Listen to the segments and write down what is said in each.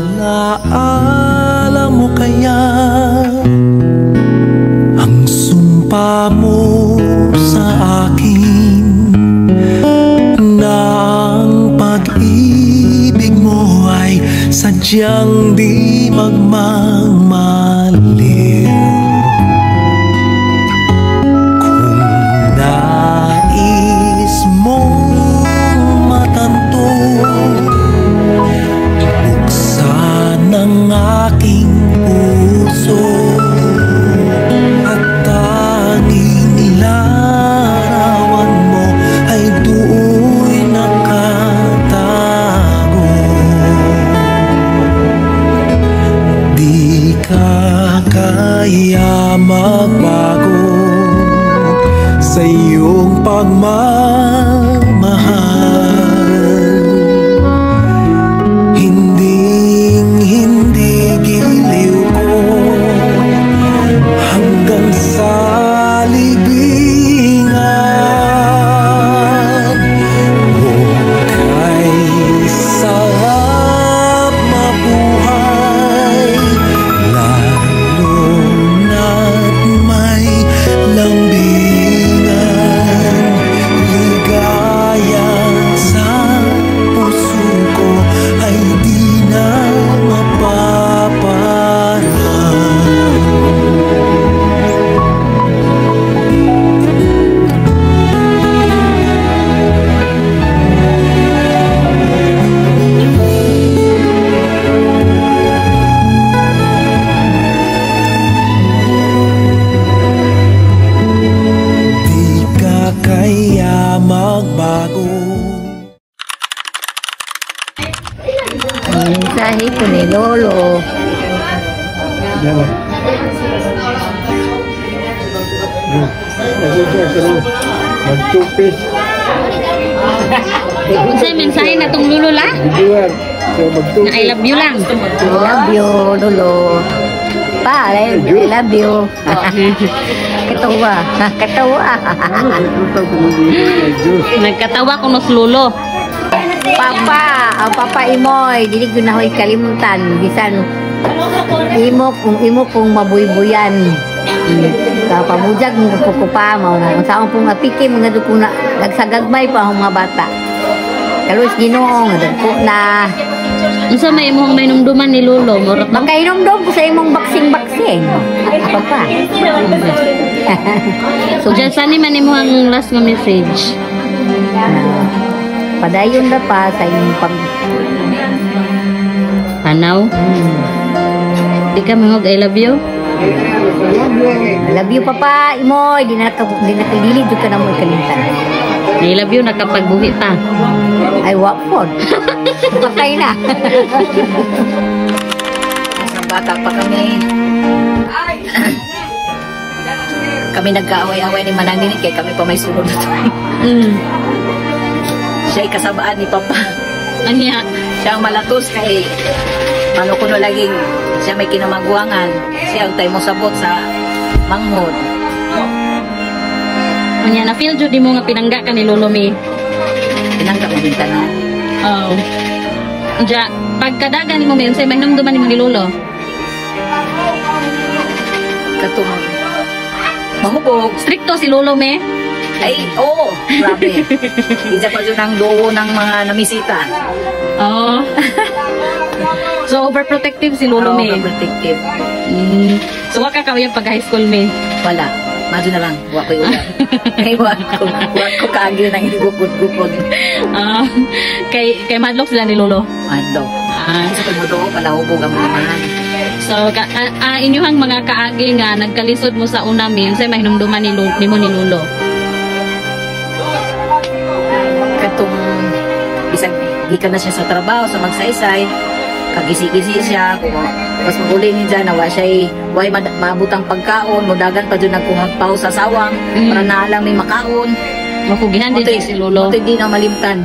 Alaalam mo kaya ang sumpa mo sa akin na ang pag-ibig mo ay sadyang di magmamaliw. Kung nais mong matanto, buksan ang aking puso at tanging nilarawan mo ay do'y nakatago. Di ka kaya magbago sa iyong pagmamahal. Hindi giliw ko hanggang sa libingan. Kay sarap mabuhay, lalo na't may lambingan. Ligaya sa puso ko ay di na mapaparang. Di ka kaya magbago. Mensahe ko ni Lolo. Magtupis. Unsay mensahe na tong Lolo la? Na I love you lang. I love you, Lolo. Pa, I love you. Katawa. Katawa. Nagkatawa ko nos Lolo. Papa, ang Papa Imoy, dili ko na ho'y kalimutan. Bisan, imo kong mabuybuyan. Pamujag mga kukupa mo na. Ang saan pong apiki, mga doon kong nagsagagmay pa ang mga bata. Kalos ginoong, nagpo na. Unsa may imong mainumduman ni Lolo? Murot na. Magkainom-dom ko sa imong baksing-baksing. Papa. So, dyan saan man imong last nga message? Padayon na pa sa inyong Panaw? Di ka mahog I love you? I love you, Papa Imoy. Di nakililid ka na mo ikalimutan. I love you, nakapagbuhi pa. Ay, wak po. Patay na. Isang bata pa kami. Kami nagkaaway-away ni Manang kaya kami pa may sunod na ito. Siya'y kasabaan ni Papa. Anya? Siya ang malatos kay ano ko no laging siya may kinamagwangan. Siya ang tayo mo sabot sa manghod. Anya, na-feel jud di mo nga pinangga ka ni Lolo mi? Pinangga mo din tanan. Oo. Diya, pagkadagan ni mo may unsay mainumduman ni mo ni Lolo? Katong mahubog. Stricto si Lolo me? Ay, oo, grabe. Isa pa dyan ang duo ng mga namisita. Oo. So, overprotective si Lolo me? Overprotective. So, waka ka yung pag-high school me? Wala. Mado na lang. Huwag ko yung ulan. Kay huwag ko kaagil ng igupod-gupod. Kay madlock sila ni Lolo? Mado. Sa tumudo, palahubog ang mga mahan. So, inyuhang mga kaagi nga nagkalisod mo sa una mi, unsay mahinumduman ni mo ni Lolo? Katong bisag gikan na siya sa trabaho sa magsaysay, kagisi-gisi siya, pas maguli ni dyan, nawa siya way mabutang pagkaon, mudagan pa dyan nagkuhagpaw sa sawang, para naalang may makaon. Makugihan din si Lolo. Ito hindi na malimtan.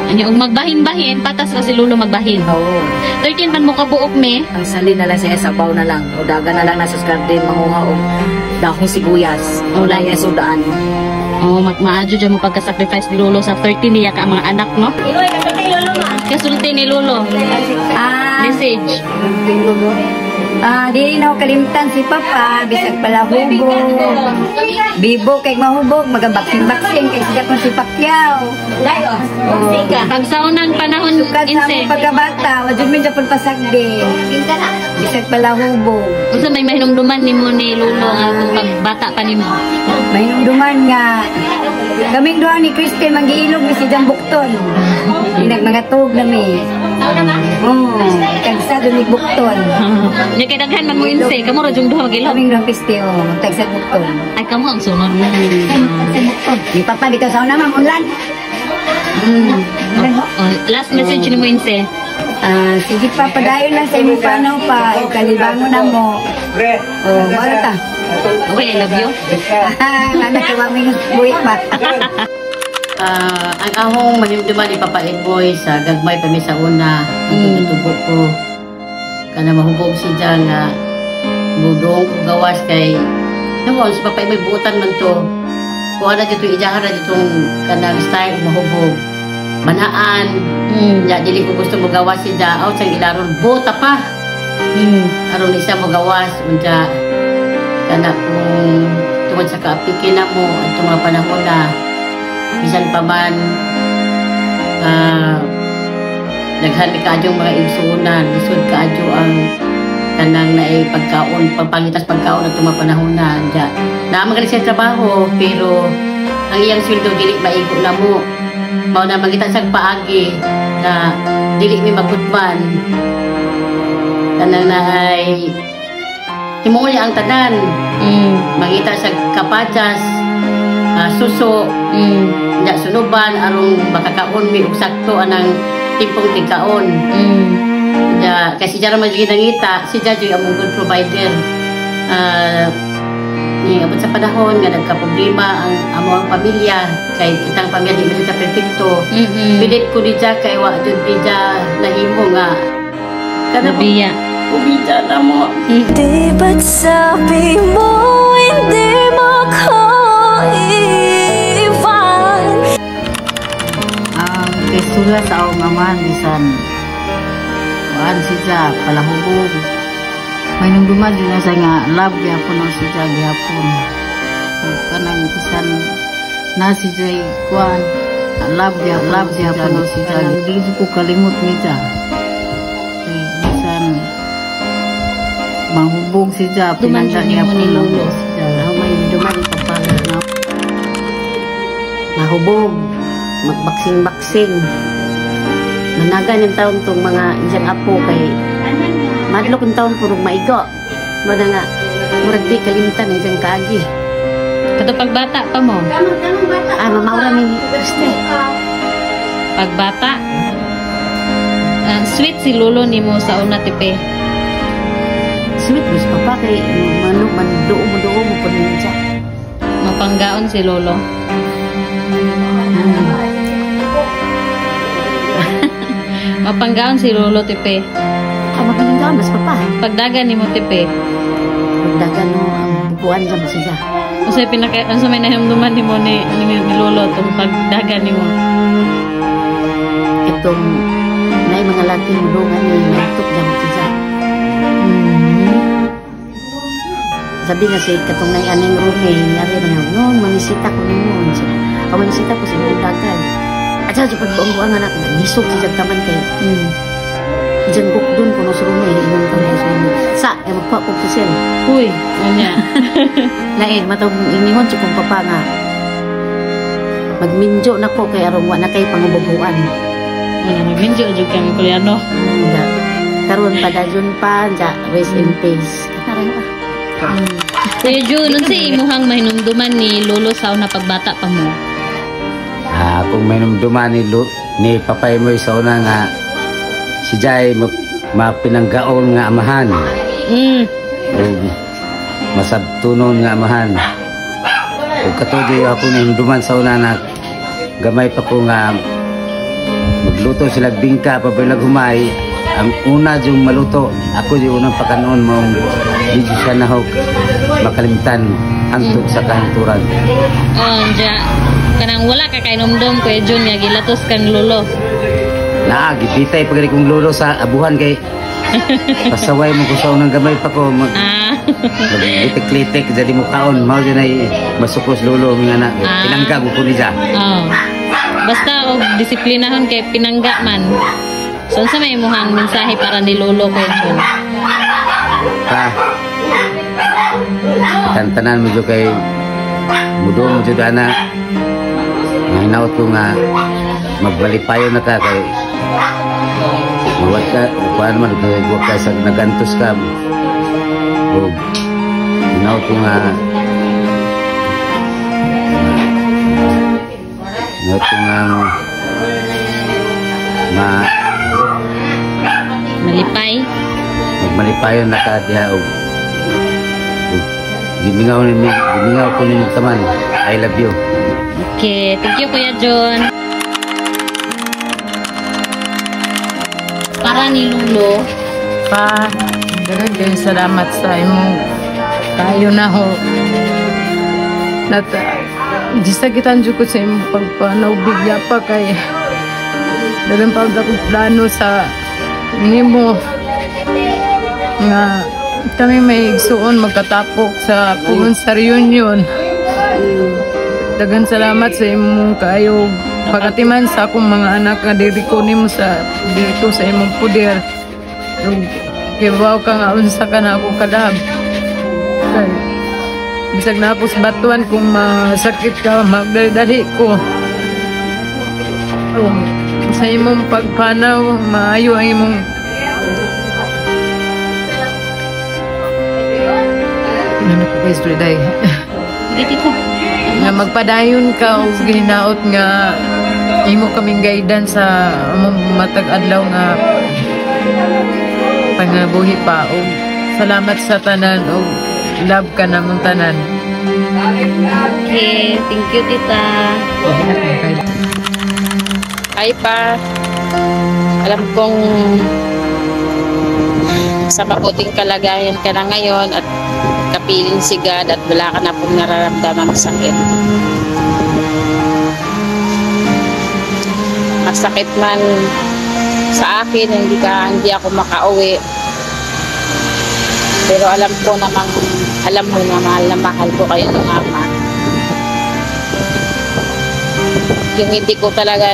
Ano, magbahin-bahin, patas na si Lolo magbahin. Oo. 13 man mo kabuok me. Ang salin na lang siya, sabaw na lang. Mudagan na lang nasa garden, manguha o dahong sibuyas. Wala yung sudaan. Oh, maadyo dyan mo pagka-sacrifice ni Lolo sa 13 niya ka mga anak, no? Iloy, kapit kay Lolo, ma. kasulti ni Lolo? Message. Di na ako kalimtan si Papa, bisag pala hubog. Bibo kay mahubog, magabaksin-baksin kay sigat mo si Pacquiao. Pag sa unang panahon, Sukad sa Inse, among pagkabata, wajud min japon pasagdi. Bisag pala hubog. unsa may mahinumduman nimo ni Lolo nga kung pagbata pa nimo? Mahinumduman nga. Kaming duha ni Christine magiilog mi si Jambukton. Nagmagatog na mi. Kagsa doon ni Bukton. Nya kay daghan man mo Inse, kamo ra jung duha magilom. Kaming duha piste, tagsa Bukton. Ay kamo ang sunod. Di Papa dito sa una, Ma'am Unlan. Last message nimo Inse. Sige pa, padayon lang sa imong panaw pa. Kalibangon na mo. Wala ta. Okay, I love you. Nagkawa mo yung buhit pa. Ang ahong manimduman ni Papa Eboy sa gagmay pa mi sa una, ang tutubo ko. Kana mahubog siya nga budong ko gawas kay naman si Papa Eboy buutan man to. Kuha na dito ijahan na ditong kanang style mahubog. Manaan. Ya dili ko gusto mo gawas siya out sa ilaron buta pa. Aron isa mo gawas unja kana kung tungod sa kaapikin na mo at mga panahon na bisan pa man daghan ni kaadyo mga igsuunan lisod kaadyo ang kanang naay pagkaon pagpangitas pagkaon at mga panahon na dya na magaling siya trabaho pero ang iyang sweldo dili maigo na mo mao na magita sa paagi na dili mi magudman kanang naay himuli ang tanan magita sa kapadyas suso nya sunuban arong makakaon mi og sakto anang timpong tigkaon nya kasi jara man nangita si Jajoy among good provider ni abot sa panahon nga nagka-problema ang among pamilya kay kitang pamilya di man kita perfecto pilit ko di dya kay wa jud di dya nahimo nga kada Biya. ubita na mo Di ba't sabi mo hindi makaiwan? kay sula sa akong aman bisan waan siya palahubog may nung dumagi na sa nga love gyapon ang siya gyapon kanang bisan na siya kuan love gyapon ang siya di ko kalimot niya bisan mahubog siya Dumanjo ni mo ni Lolo. may dumagi pa pa mahubog magbaksing-baksing managan yung taon tong mga isang apo kay madlok yung taon purong maigo mana nga murag di kalimtan ng isang kaagi Kato pagbata pa mo. mamaura ni Kriste Pagbata. Sweet si Lolo nimo sa una tipe. sweet bis papa kay manduo mo po rin siya Mapanggaon si Lolo. Mapanggaon si Lolo tipe. mapinigdaw mas papa Pagdagan nimo tipe. pagdagan no ang bukuan dyan mo siya Unsa may nahimduman nimo ni Lolo tong pagdagan nimo. itong may mga laking mulungan ni Mantok dyan mo siya sabi nga si katong nang aning rumi nari man no manisita ko nimo manisita ko sa imong dagan at sa pagbuang anak nisog sa taman kay diyan bukdon ko no sa rumi imong tanan sa magpa ko pusil Uy, unya. lain matong ingon si kong papa nga magminjo na ko kay arong wa na kay pangububuan Minjo jud kang Koreano. karon padayon pa ja rest in peace kanareho Kuya Jun, unsa imuhang mahinumduman ni Lolo sa una pagbata pa mo? Kung may numduman ni Papay mo sa una nga si Jai mapinanggaon nga amahan o masabtunon nga amahan o katuloy ako ni numduman sa una na gamay pa ko nga magluto sila bingka pabilag humay ang una yung maluto ako yung unang pakanon mong di siya nahok makalimtan hantod sa kahanturan Ja. Kanang wala ka kay numdum Kuya Jun nga gilatos kang Lolo. gibitay pag kong lolo sa abuhan kay pasaway mo ko sa unang gamay pa ko litik-litik jadi mukhaon mao din ay masukos lolo mga anak pinangga ko niya. Basta og disiplinahon kay pinangga man. So sa may imuhang mensahe para ni lolo ko yun. Tantanan mo kay mudo mo jud ana. Hinaut ko nga magbalipayo na ka kay huwag ka, paano man, huwag ka sa nagantos ka. O, hinaut ko nga malipay. Magmalipayo na ka diha o gimingaw ko ninyo taman. I love you. Okay, thank you Kuya John. Para ni Lolo. Daghang salamat sa imong kayo na ho. Gisakitan jud ko sa imong pagpanaubigya pa kay daghang pa ako plano sa nimo nga kami may igsuon magkatapok sa puhon sa reunion. Daghang salamat sa imong kayo pagatiman sa akong mga anak nga diri ko nimo sa dito sa imong puder. Kibaw ka nga unsa ka na ako kadab. Kay bisag na ako sa batuan kung masakit ka magdali ko. Sa imong pagpanaw maayo ang imong ano ko guys today. Dito. Nga magpadayon ka o ginaot nga imo kaming guidance sa among matag adlaw nga pangabuhi pa o salamat sa tanan o love ka namong tanan. Okay, thank you tita. Ay pa, alam kong sa mabuting kalagayan ka na ngayon at kapiling si God at wala ka na pong nararamdaman sakit. Masakit man sa akin, hindi ako makauwi. Pero alam mo na mahal ko kayo ng ama. Yung hindi ko talaga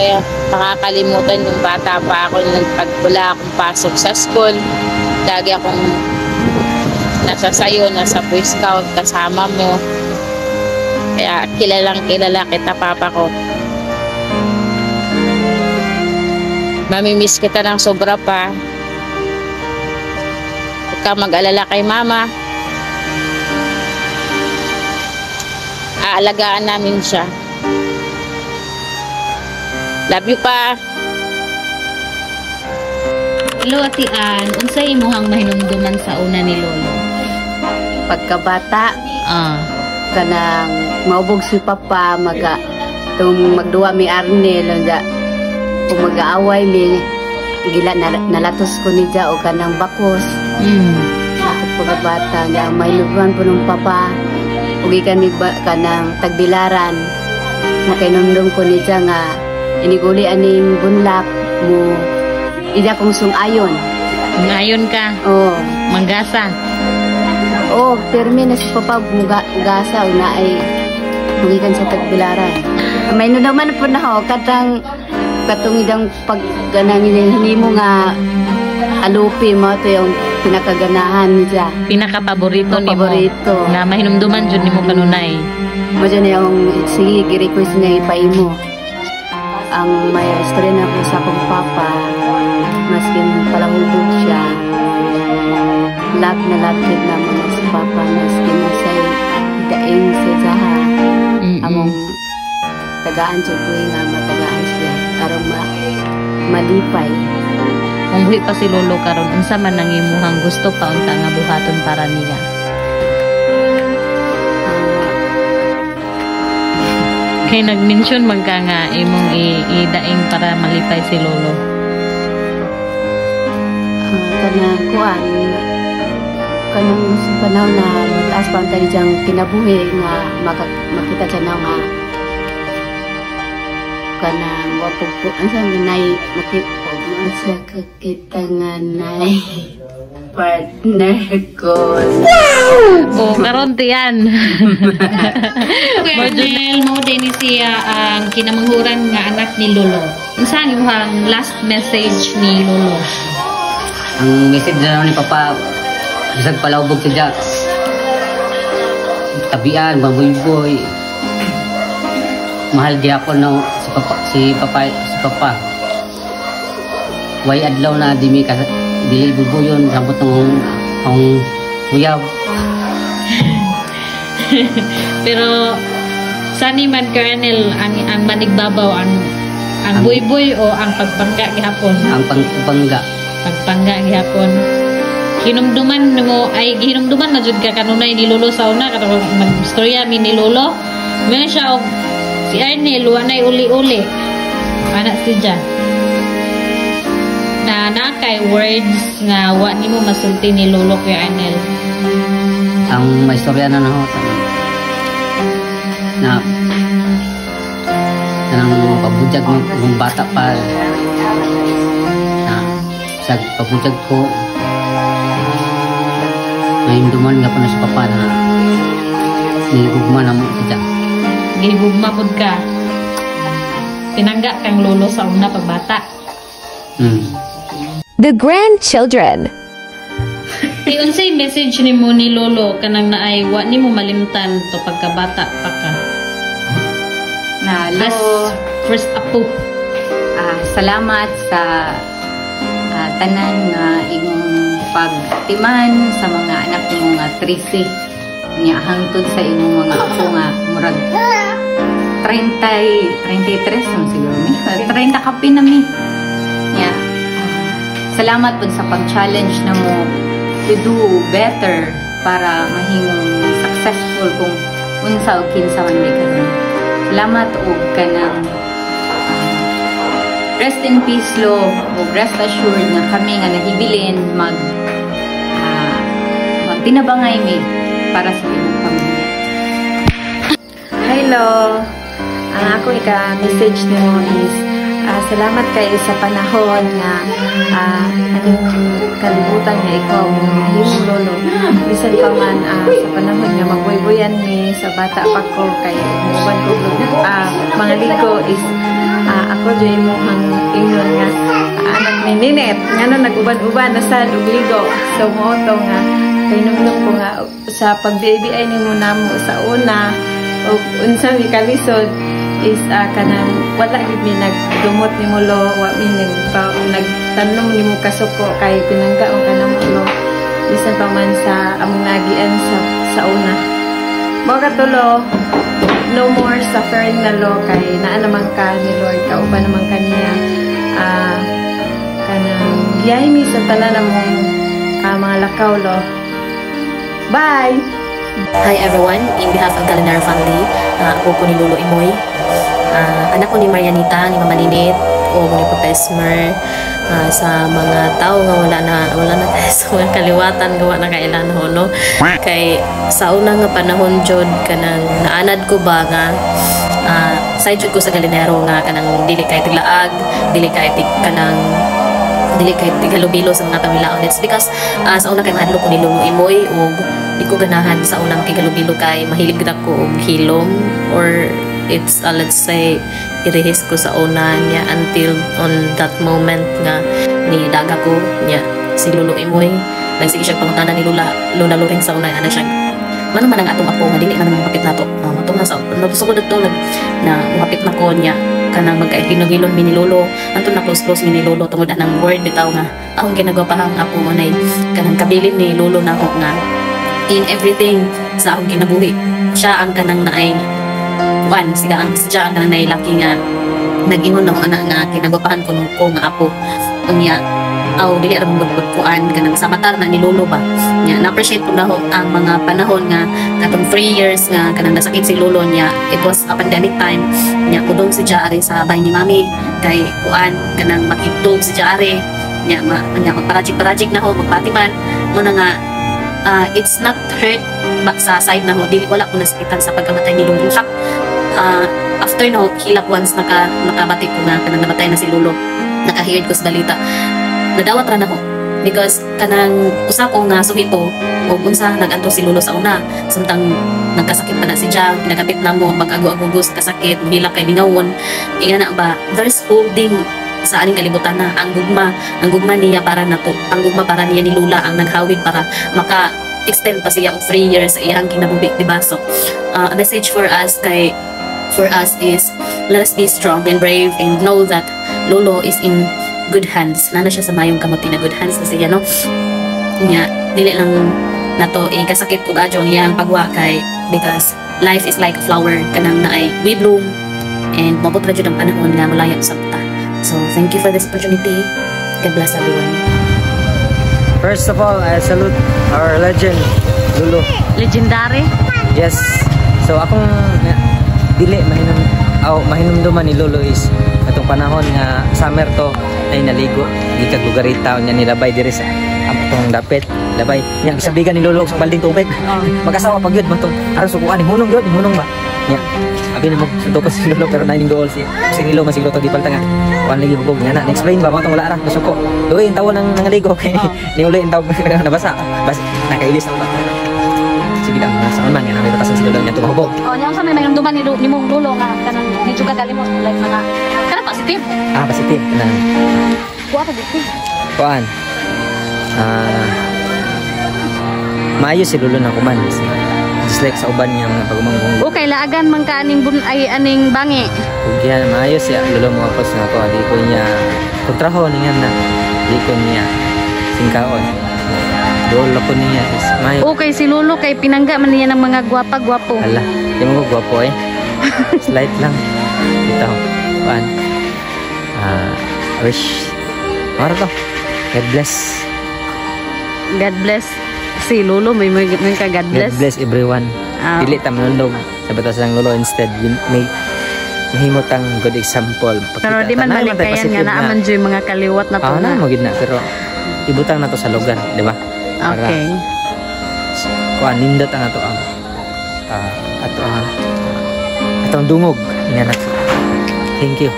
makakalimutan yung bata pa ako nung wala akong pasok sa school. Lagi akong nasa sayo, nasa Boy Scout, kasama mo. Kaya kilala kita papa ko. Mamimiss kita ng sobra pa. Huwag ka mag-alala kay mama. Aalagaan namin siya. Love you pa. Hello Ate Ann, unsay imong mahinumduman sa una ni Lolo? Pagkabata, kanang maubog si papa, magduwa mi Arnel, kung mag-aaway mi, gila nalatos ko ni o kanang bakos. Ako pagkabata, nga may lubuan po ng papa, ugi kami kanang tagbilaran, makainumdum ko ni nga, iniguli aning bunlak mo, ida kong sungayon. Ngayon ka? Oo. Manggasa? Oo, permi na si papa gasa o na ay bugikan sa tagbilaran. May naman po na ho, katong idang pagganangin mo nga alupi mo, ito yung pinakaganahan niya. Pinaka-paborito ni mo? Paborito. Na mahinumduman dyan ni mo kanunay? Mo dyan yung, sige, request niya ipay mo. Ang may istorya na po sa akong papa, maskin palahubog siya, love na mga si papa, maskin say daing sa zaha, among tagaan siya po nga matagaan siya, karong malipay. Kung buhi pa si Lolo karon, unsa man ang imuhang gusto pa unta nga buhaton para niya? Kay nag-mention man ka nga imong idaing para malipay si Lolo. Kanang kuan, kanang sa panahon na mataas pa ang tali diyang kinabuhi nga makita siya na nga kanang wapog po, ang saan Sa kakitanganay partner ko. O, karon yan. Marjonel mo din siya ang kinamanghuran nga anak ni Lolo. Saan yung last message ni Lolo? Ang message na ni Papa, bisag palawbog siya. Tabian, mabuy-boy. Mahal gyapon no si Papa. Way adlaw na dili bubuyon sabot ng uyab. Pero sani man Colonel ang manigbabaw ang buy-boy o ang pagpangga gihapon? Ang pagpangga gihapon. Hinumduman na jud ka kanunay ni Lolo sa una katong magstorya mi ni Lolo. May siya og si Arnel wanay uli-uli. Anak siya. Na nakay words nga wa nimo masulti ni Lolo kay Arnel. Ang may istorya na nang pabujag ng bata pa na sa pabujag ko nainduman nga po na sa Papa na nilibugma na mo siya. Gihugma pud ka. Tinangga kang Lolo sa una pagbata. The grandchildren. Unsay message nimo ni Lolo kanang naay wa nimo malimtan to pagkabata pa ka? As first apo. Salamat sa tanan nga imong pagtiman sa mga anak nimo nga 13 nya hangtod sa imong mga apo nga murag 33 man siguro mi. 30 kapi na mi. Salamat po sa pag-challenge na mo to do better para mahimong successful kung unsa o kinsa man may karon. Salamat og kanang rest in peace lo ug rest assured na kami nga nahibilin magtinabangay mi para sa imong pamilya. Hello. Ang ako ika-message nimo is salamat kayo sa panahon nga anong kalibutan nga ikaw himong Lolo. Bisan pa man sa panahon nga magbuy-buyan ni sa bata pa ko kay uban ko mga ligo is ako dyan imuhang ingon nga anak ni Ninette nga no nag-uban-uban na sa ligo. So mo to nga kay nung ko nga sa pag-baby ay nimo namo sa una o unsa mi kalisod is kanang wala gid mi nagdumot ni mo lo wa mi nagtanong ni mo kasuko kay pinangga o kanang lo bisan pa man sa among nagian sa una mo katulo no more suffering na lo kay naa naman ka ni Lord kauban naman kaniya kanang giyahin mi sa tanan namong mga lakaw lo. Bye. Hi everyone, in behalf of Galinaro family, ako po ni Lolo Imoy. Anak ko ni Marianita, ni Mama Ninette, o ni Papa Esmer, sa mga tao nga wala na tayo sa mga kaliwatan gawa na kailan ho, no? Kay sa unang nga panahon jud kanang naanad ko ba nga side jud ko sa Galinaro nga kanang dili kay tiglaag, dili kay tigalubilo sa mga pamilaon. It's because sa una kay mahadlo ko ni Lolo Imoy ug di ko ganahan sa unang kigalubilo kay mahilig gid ako og hilom or it's let's say irehis ko sa una niya until on that moment nga ni daga ko niya si Lolo Imoy nagsige siya pangutana ni Lola Loring sa una ana siya man ang atong apo nga dili man mapapit nato matong na sa natusugod adto na mapapit na ko niya kanang magkahinugilon mi ni Lolo anto na close mi ni Lolo tungod anang word bitaw nga akong ginagawa pa ang apo mo nay kanang kabilin ni Lolo na ako nga in everything sa akong kinabuhi siya ang kanang naay siya ang kanang nailaki nga nag-ingon na anak nga kinagapahan ko nung ko nga apo unya dili ra mo kuan kanang sa matar na ni Lolo ba nya na-appreciate ko na ang mga panahon nga katong 3 years nga kanang nasakit si Lolo niya it was a pandemic time nya kudong si Jare sa bahay ni Mami kay kuan kanang makitog si Jare nya magparajik na ho magpatiman mo na nga it's not hurt sa side na ho dili wala ko nasakitan sa pagkamatay ni Lolo after no hilak once nakabati ko na kanang namatay na si Lolo nakaheard ko sa balita. Nadawat ra na ko. Because kanang usa ko nga suhito o unsa naganto si Lolo sa una. Samtang nagkasakit pa na si Jang, pinagapit na mo, mag-ago-ago sa kasakit, bila kay bingawon. Inga na ba, there's holding sa aning kalibutan na ang gugma niya para nato, ang gugma para niya ni Lula ang naghawid para maka-extend pa siya of 3 years sa iyang kinabuhi, diba? So, a message for us is, let us be strong and brave and know that Lolo is in good hands. Nana siya sa mayong kamuti na good hands na siya, no? Nga, dili lang nato kasakit kung adyo ang iyang pagwa kay because life is like a flower kanang naay we bloom and mabot ra jud ang panahon nga malaya sa ta. So thank you for this opportunity. God bless everyone. First of all, I salute our legend Lolo. Legendary. Yes. So akong dili mahinumduman ni Lolo is atong panahon nga summer to ay naligo di kag lugarita nya nilabay diri sa atong dapit labay nya gisabigan ni Lolo sa balding tubig. Mag-asawa pag yun man to aron sukuan ni hunong gyud hunong ba nya abi na mo sundo ko si Lolo pero naning dool si Lolo masiglo to di palta nga wan lagi bugog nya na explain ba mo tong wala ra masuko duin tawon nang nangaligo kay ni uli taw nabasa bas nakailis na sige lang sa man nga may batasan si Lolo nya tumahubog nya sa may mayramduman ni mong Lolo nga kanang medyo kagalimot like mga kana positive positive na kuha positive kuan maayo si Lolo na kuman just like sa uban niya mga pagumanggong okay laagan man ka aning ay aning bangi yan maayo si Lolo mga pos nga ko di ko niya kontraho niya na di ko niya singkaon Lolo ko niya is maayo okay si Lolo kay pinangga man niya ng mga gwapa-gwapo ala di mo ko gwapo slight lang ito kuan wish mara to God bless si Lolo may ka God bless. God bless everyone. Dili ta manundog sa batas ng Lolo instead may mahimot ang good example. Pero di man malikayan nga naaman joy mga kaliwat na to na. Magid na pero ibutang na to sa lugar, di ba? Okay. Kuan nindot ang ato ang atong dungog nga na. Thank you.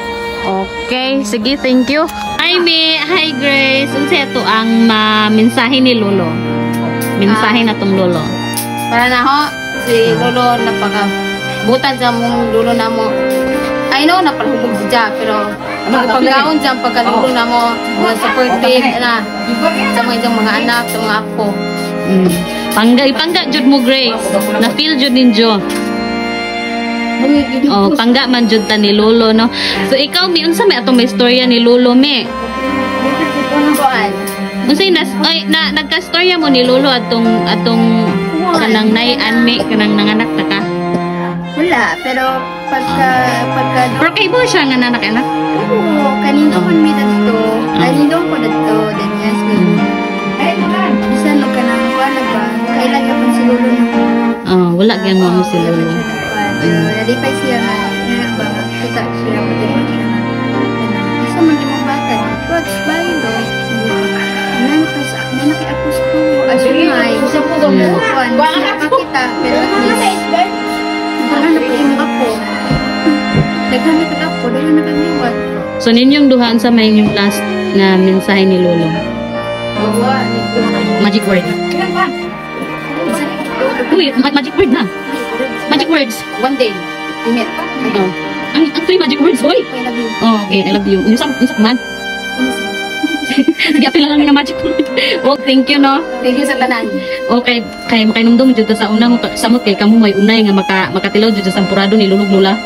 Okay, sige, thank you. Hi Grace. Unsa ito ang mensahe ni Lolo? Mensahe na tong Lolo. Para na ho, si Lolo napakabutan sa mong Lolo na mo. I know, napalhubog siya, pero pagkaon siya pagkalulo na mo, mga supportive na sa mga anak, sa mga apo. Pangga jud mo Grace. Na feel jud ninyo. Pangga man jud ta ni Lolo no. So ikaw mi unsa may atong istorya ni Lolo me? Unsay nagka-storya mo ni Lolo atong kanang nayan me kanang nanganak ta ka? Wala, pero Pero kay mo siya nga nanak-anak? Oo, kanino man mi dito. Kanino ko dito, then yes. Bisan lo kanang wala ba? Kailan gyapon si Lolo na. Wala gyang mo si Lolo. Pero nalipay siya nga ba kita siya pati siya. Isa man yung bata, what's by do? Nanaki ako sa ko. Asunay, sa po daw mo. Kita, pero at least naghanap ko yung apo. Naghanap ko apo, dahil nakaniwat. So ninyong duhaan sa may yung last na mensahe ni Lolo? Magic word. Uy, magic word na. Magic words. One day, we met. Ang three magic words, oy. Okay, I love you. Unsa man? Sige, pila lang nga magic word. Oh, thank you no. Thank you sa tanan. Okay, kay makainumdum jud sa una mo samot kay kamo may unay nga makatilaw jud sa sampurado ni Lulog Lula.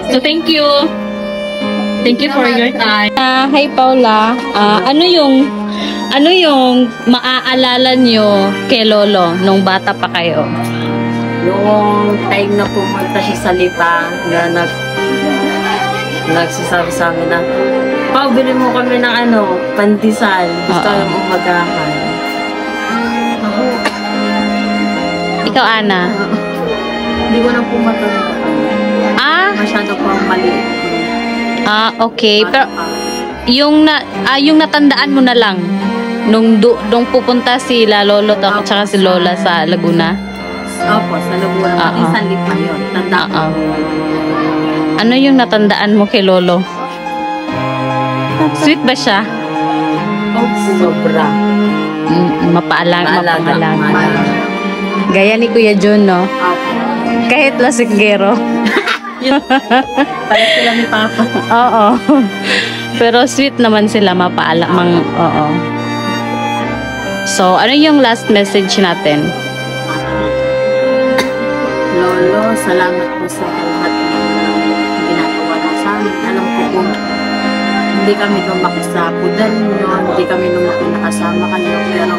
So thank you. Thank you for your time. Hi Paula. Ano yung maaalala nyo kay Lolo nung bata pa kayo? Noong time na pumunta siya sa Lipa, na nagsasabi sa amin na, bili mo kami ng pandesal. Gusto yung umagahan. Ikaw, Ana? Hindi ko na pumatanda. Masyado pang maliit. Okay. Pero, yung natandaan mo na lang, nung pupunta sila Lolo at saka si Lola sa Laguna? Opo, sa Laguna. Isang Lipa yun. Tandaan. Ano yung natandaan mo kay Lolo? Sweet ba siya? Sobra. Mapaalang. Gaya ni Kuya John, no? Kahit lasinggero. Parang sila ni Papa. Oo. Pero sweet naman sila, mapaalang. Oo. So, ano yung last message natin? Lolo, salamat po sa lahat ng ginagawa na sa amin. Alam ko kung hindi kami lumaki sa pudan nyo, hindi kami lumaki nakasama kayo, pero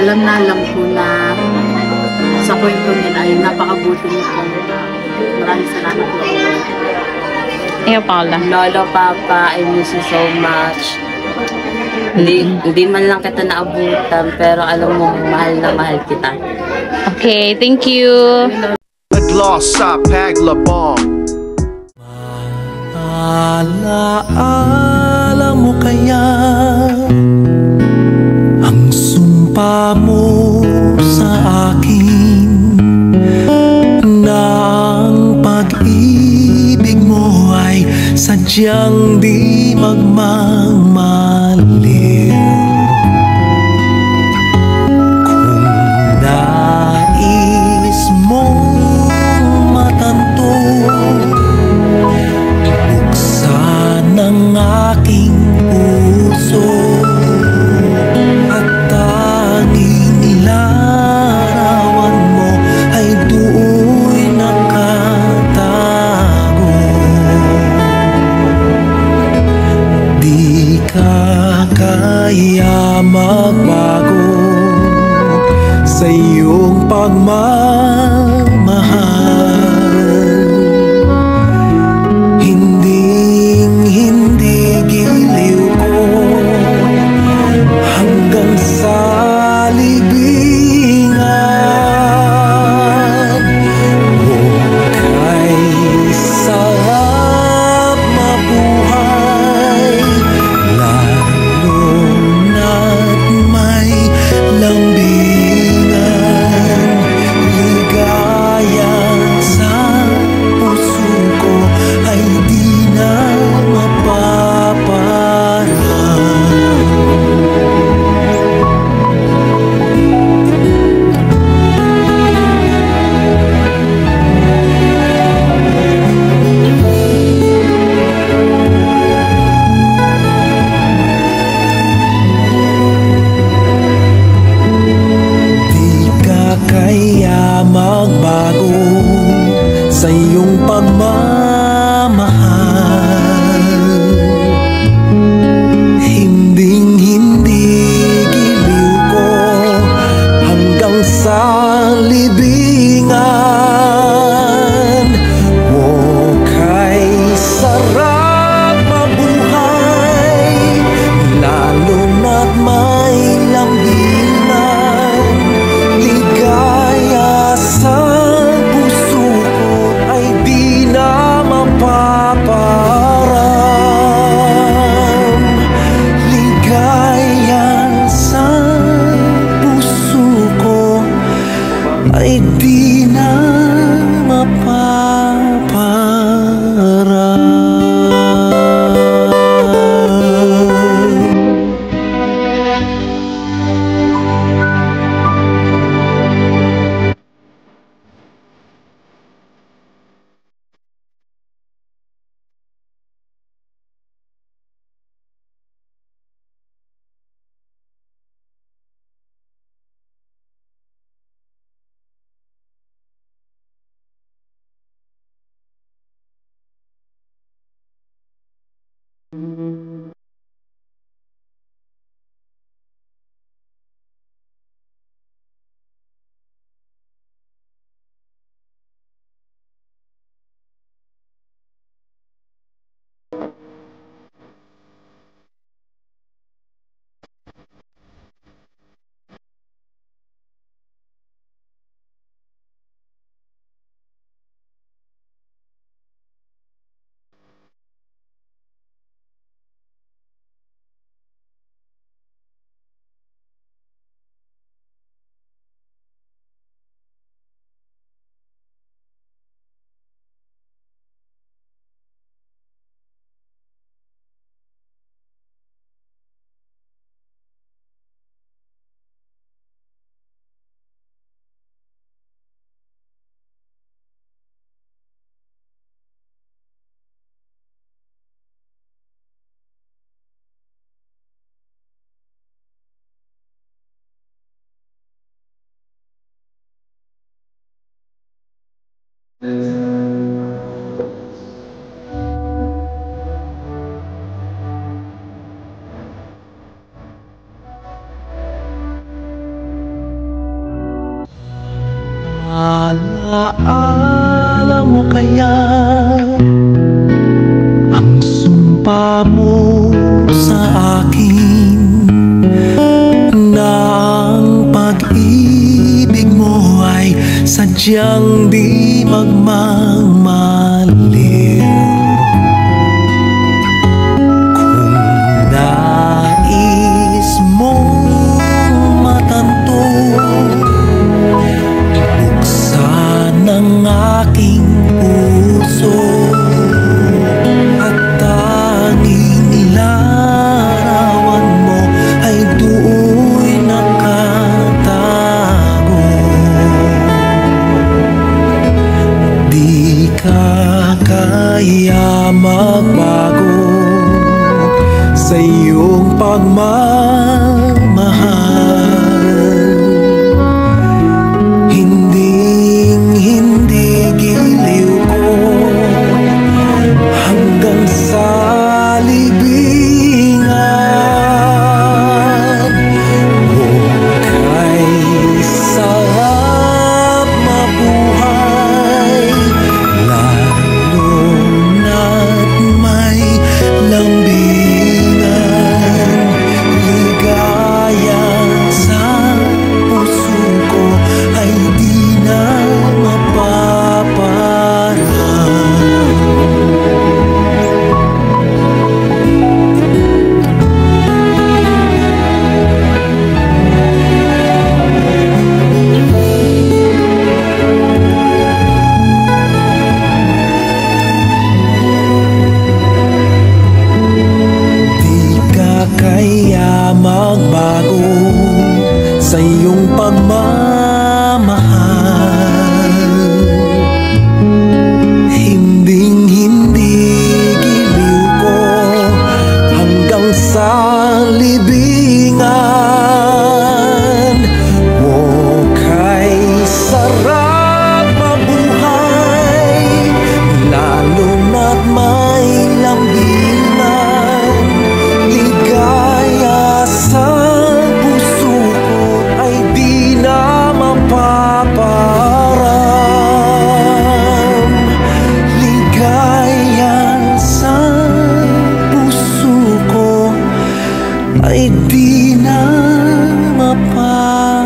alam ko na sa kwento nila ay napakabuti niyo po. Maraming salamat po. Iyo, Paula. Lolo, Papa, I miss you so much. Hindi man lang kita naabutan, pero alam mo, mahal na mahal kita. Okay, thank you. Gloss sa paglabong. Alaala mo kaya ang sumpa mo sa akin na ang pag-ibig mo ay sadyang di magmamaliw. Kung nais mong matanto, buksan ang aking puso at tanging larawan mo ay do'y nakatago. Di ka kaya magbago sa iyong pagmamahal. Hindi giliw ko hanggang sa libingan. Kay sarap mabuhay, lalo na't may lambingan. Ligaw Alam mo kaya ang sumpa mo sa akin na ang pag-ibig mo ay sadyang di magmamaliw. Kung nais mong matanto, ibuksan ang aking puso at tanging larawan mo ay do'y nakatago. Di ka kaya magbago sa iyong pagmamahal. Hindi giliw ko hanggang sa libingan. Kay sarap mabuhay, lalo na't may lambingan. Ligaya sa puso ko ay di na mapaparang. Di ka kaya magbago sa iyong pagmamahal. Hindi giliw ko hanggang sa libingan. O kay sarap mabuhay, lalo na't may lambingan. Ligaya sa puso ko ay di na mapaparam. Ligaya sa puso ko ay di na mapaparam.